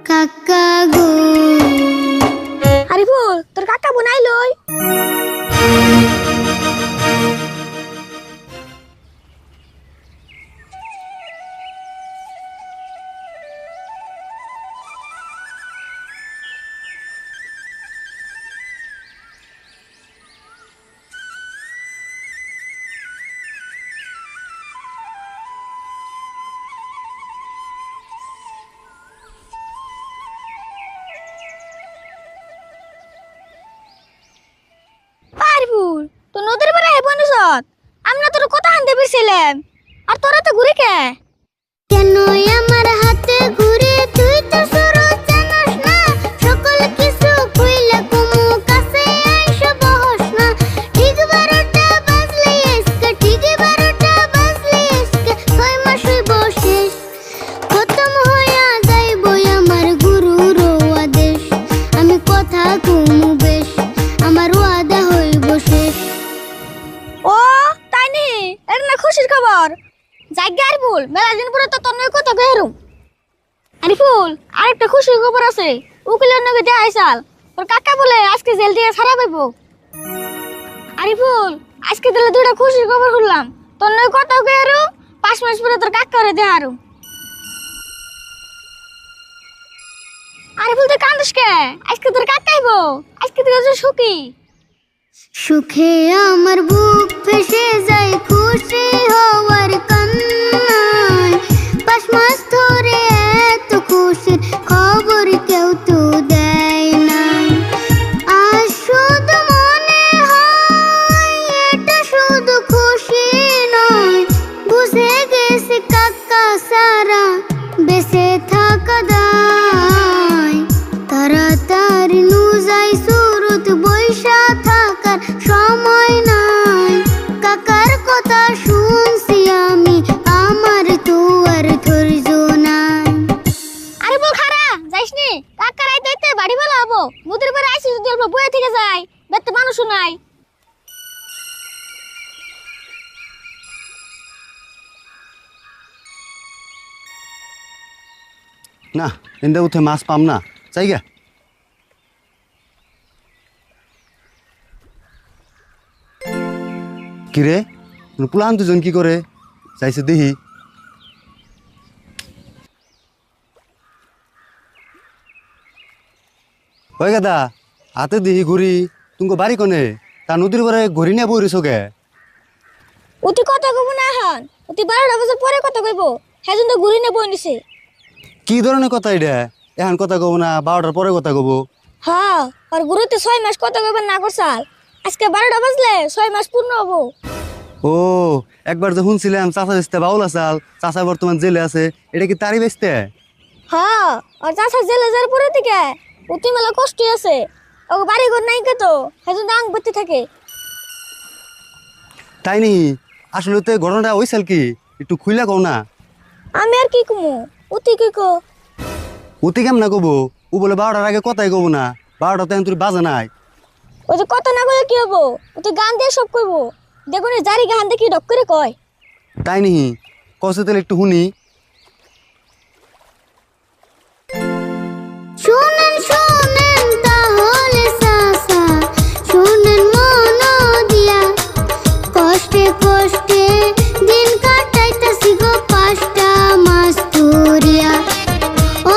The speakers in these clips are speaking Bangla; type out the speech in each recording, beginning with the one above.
কাকা গো আরিফুল তোর কাকা বনাইলই আরিফুল তো নদীর পাড়ে বনসত আমরা তোর কথা আনতে পেরেছিলাম আর তোরা তো ঘুরে কে কেন আমার হাতে ঘুরে তুই তো শুরু জানাস না সকল কিছু কইলা কুমু কাছে আইসা বহস না ঠিক 12টা বাজলে এসকে ঠিক 12টা বাজলে এসকে 6 মাস হইব শেষ খতম হইয়া যাইব আমার গুরুর আদেশ আমি কথা কুমু বেশ আমার ওয়াদা হইব শেষ ও তাই নি এর না খুশির খবর জায়গা আরিফুল মেলা দিন পরে তো তোর নয় কথা কইরুম আরিফুল আরেকটা খুশির খবর আছে উকিলের নগে দেয়া আইসাল তোর কাকা বলে আজকে জেল দিয়ে ছাড়া পাইবো আরিফুল আজকে দিলে দুইটা খুশির খবর শুনলাম তোর নয় কথা কইরুম 5 মাস পরে তোর কাকারে দেয়া আরুম আরিফুল তুই কান্দিস কে আজকে তোর কাকা আইবো আজকে তুই যে সুখী সুখে আমার বুক ফেসে যায় খুশি হওয়ার কান্নায় 5 মাস ধরে এত খুশির খবর কেউ তো দেয় না আর শুধু মনে হয় এটা শুধু খুশি নয় বুঝে গেছে কাকা সারা বেঁচে থাকা দায় তাড়াতাড়ি নুজাই সুরত বৈশা থাকার সময় নাই কাকার কথা শুনছি আমি আমার তো আর ধৈর্য নাই আরিফুল খারা যাইস নি কাকার আইতে আইতে বাড়ি ভালো হবো নদীর পাড়ে আইসি যদি অল্প বয়ে থেকে যায় বেতে মানুষও নাই না এন্দা উঠে মাছ পাম না চাইগা কিরে পুলান দুজন কি করে চাইছে দেখি ওই গাদা হাতে দেখি ঘুরি তুমি বাড়ি কনে তা নদীর পরে ঘুরি নিয়ে বইরিস গে অতি কথা কইব না এখন অতি 12টা বছর পরে কথা কইব হেজন তো ঘুরি নে বই নিছে কি ধরনের কথা এটা এখন কথা কব না 12টার পরে কথা কব হ্যাঁ আর গুরুতে 6 মাস কথা কইব না করছাল আজকে 12টা বাজলে 6 মাস পূর্ণ হবো ও একবার যে শুনছিলাম চাচা বেচতে বাউল আসাল চাচা বর্তমান জেলে আছে এটা কি তারই বেচতে হ্যাঁ আর চাষা জেলে যার পরে থেকে অতি মেলা কষ্ট আছে ও বাড়ি ঘর নাই কে তো হেজন আং বইতে থাকে তাই নি আসলে তো ঘটনাটা হয়েছিল কি একটু খুইলা কও না আমি আর কি কমু অতি কি কো অতি কেমন না কব ও বলে 12টার আগে কথাই কব না 12টা তো তুই বাজে নাই ও যে কথা না কইলে কি হবো অতি গান দিয়ে সব কইব দেখুন জারি গান দেখি ডক করে কয় তাই নি কষে তেল একটু শুনি শুনেন শুনেন তাহলে চাচা শুনেন মন দিয়া কষ্টে কষ্টে দিন কাটাইতাছি গো 5টা মাস ধরিয়া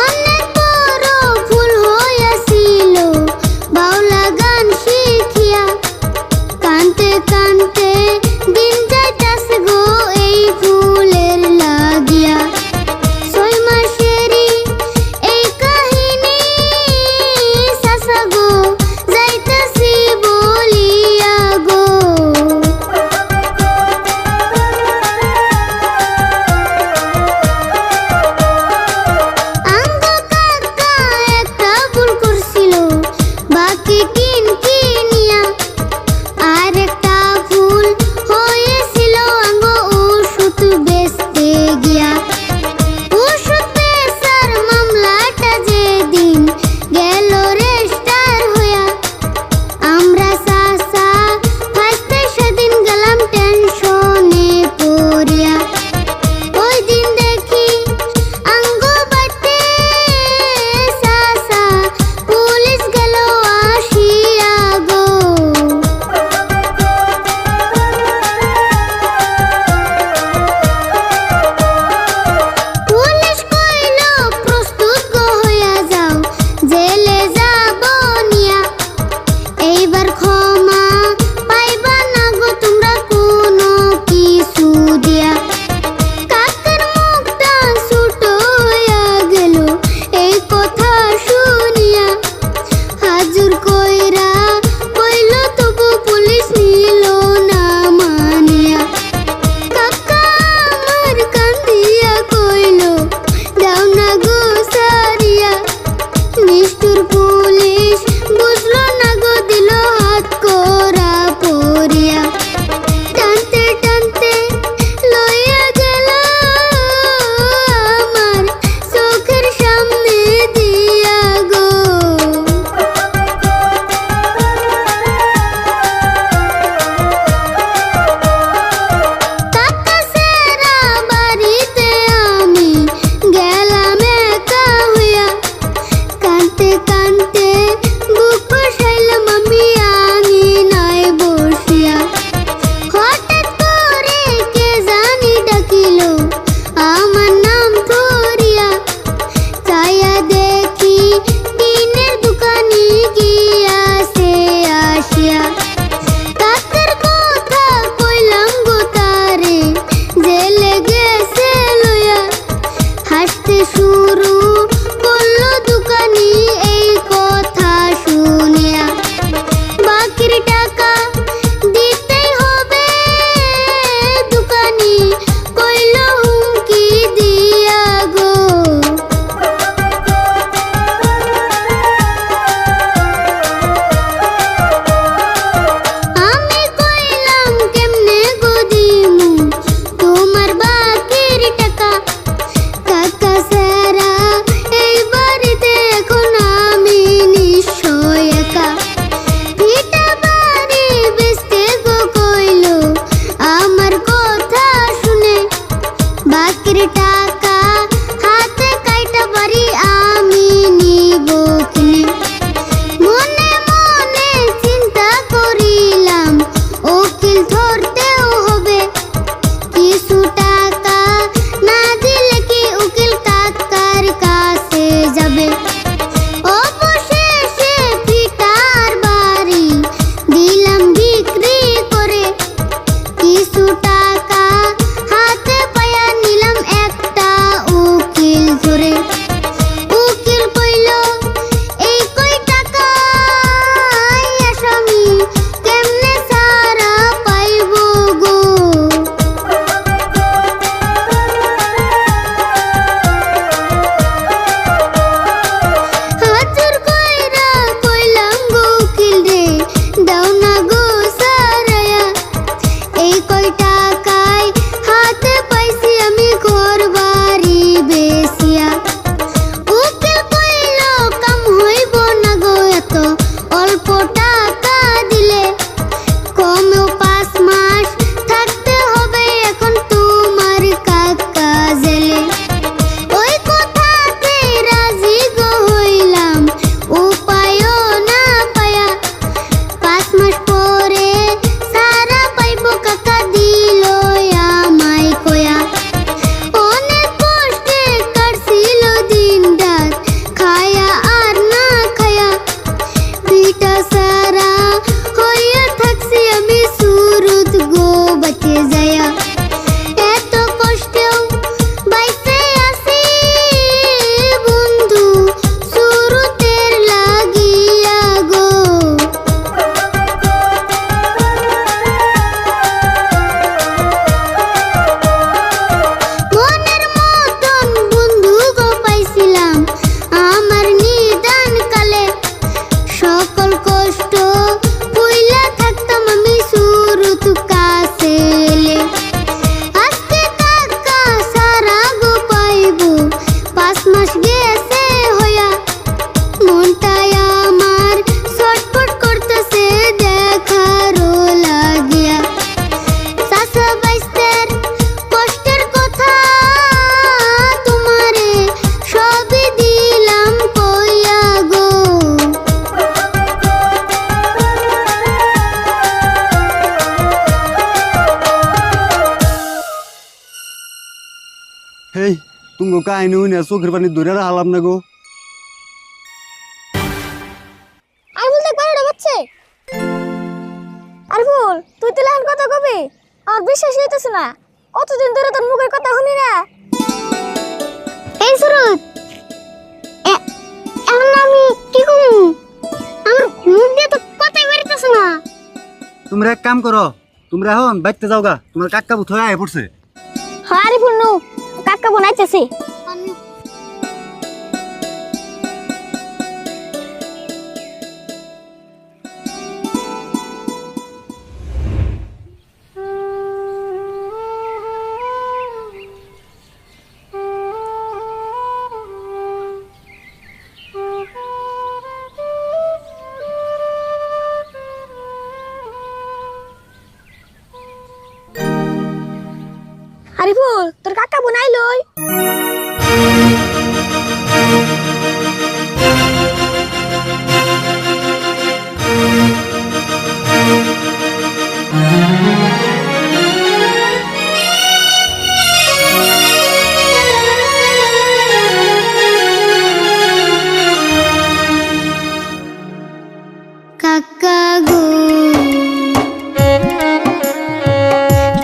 অনেক বড় ফুল হইয়াছিল বাউলা গান শিখিয়া কানতে কানতে দিন যাইতাছে গো এই ফুলের লাগিয়া গো কাহিনী হইনা চোখের পানি ধরে হালাম না গো। আরিফুল দেখ বারোটা বাজছে। আরিফুল তুই তো লাইন কথা কবি, আমার বিশ্বাস হইতেছে না। কতদিন ধরে তোর মুখের কথা শুনি না। এই সুরত এখন আমি কি করব? আমার মুখ দিয়ে তো কথাই বেরোতেছে না। তোমরা এক কাম করো, তোমরা এখন বাইতে যাও গা, তোমার কাকা বুথ হয়ে আয় পড়ছে। হ্যাঁ আরিফুল নু কাকা বোনাইতেছি। আরিফুল তোর কাকা বোনাইলই। কাকা গো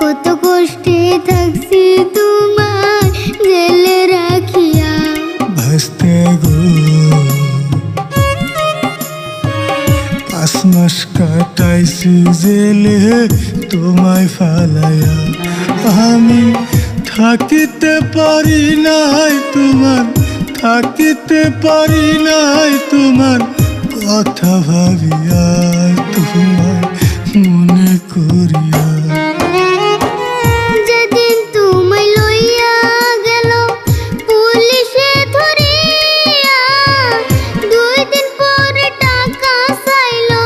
কত কষ্টে থাকছি তোমার জেলে রাখিয়া। ভাসতে গো 5 মাস কাটাইছি জেলে তোমায় ফালাইয়া। আমি থাকিতে পারি নাই তোমার, থাকিতে পারি নাই তোমার কথা ভাবিয়া, তোমার মনে করিয়া। যেদিন তোমায় লইয়া গেল পুলিশে ধরিয়া, 2 দিন পরে টাকা চাইলো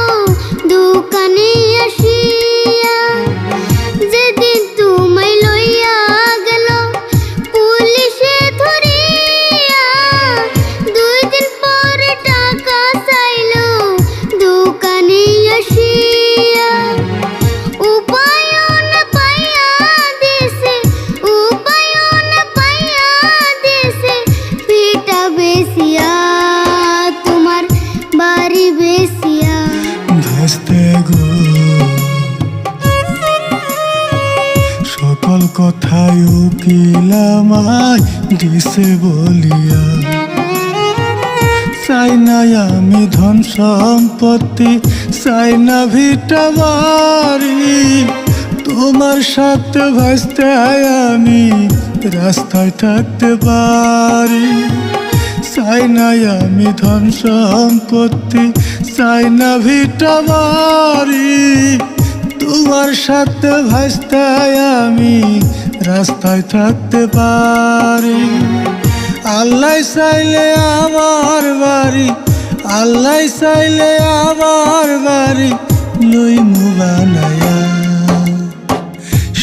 দোকানে আসিয়া। যেদিন তোমায় লইয়া গেল পুলিশে ধরিয়া, 2 দিন পরে টাকা চাইলো দোকানে আসিয়া। উপায়ন পাইয়া দিছে, উপায়ন পাইয়া দিছে পিটা বেসিয়া, তোমার বাড়ি বেসিয়া। ভাসতে গো সকল কথাই উকিলামায় দিছে বলিয়া। চাই না আমি ধন সম্পত্তি, চাই না ভিটা বাড়ি, তোমার সাথে ভাসতে আমি রাস্তায় থাকতে পারি। চাই না আমি ধন সম্পত্তি, চাই না ভিটা বাড়ি, তোমার সাথে ভাসতে আমি রাস্তায় থাকতে পারি। আল্লাহ চাইলে আমার বাড়ি, আল্লাহ চাইলে আমার বাড়ি লইমু বানায়া,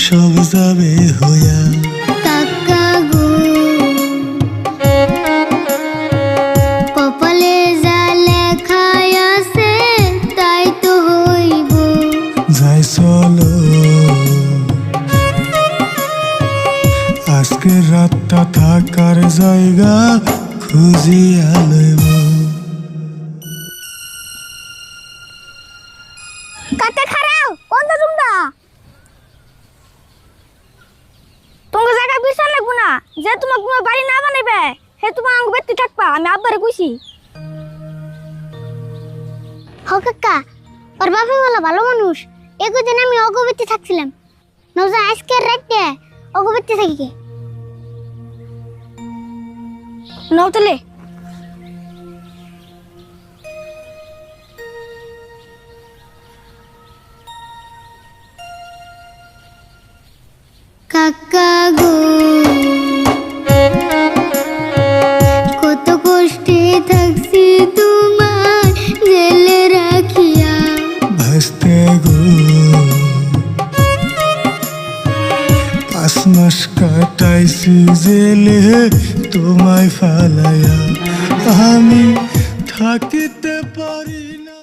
সব যাবে হইয়া। কাকা গো কপালে যা লেখাই আছে তাই তো হইব। যাই চলো আজকে রাতটা থাকার জায়গা খুঁজিয়া লইব। কাকা খারাও কোনটা তোমরা? তোমার জায়গা বিছান লাগবো না, যে তোমার কোনো বাড়ি না বানাইবে হে তোমার আঙ্গ বেতে থাকবা। আমি আব্বারে কইছি। হ কাকা ওর বাপে বলা ভালো মানুষ। একদিন আমি অগবিতে থাকছিলাম, নজা আজকের রাতে অগবিতে থাকি কে নাও তাহলে। কাকা গো কত কষ্টে থাকছি তোমার জেলে রাখিয়া। ভাসতে গো 5 মাস কাটাইছি জেলে তোমায় ফালাইয়া। আমি থাকিতে পারি না।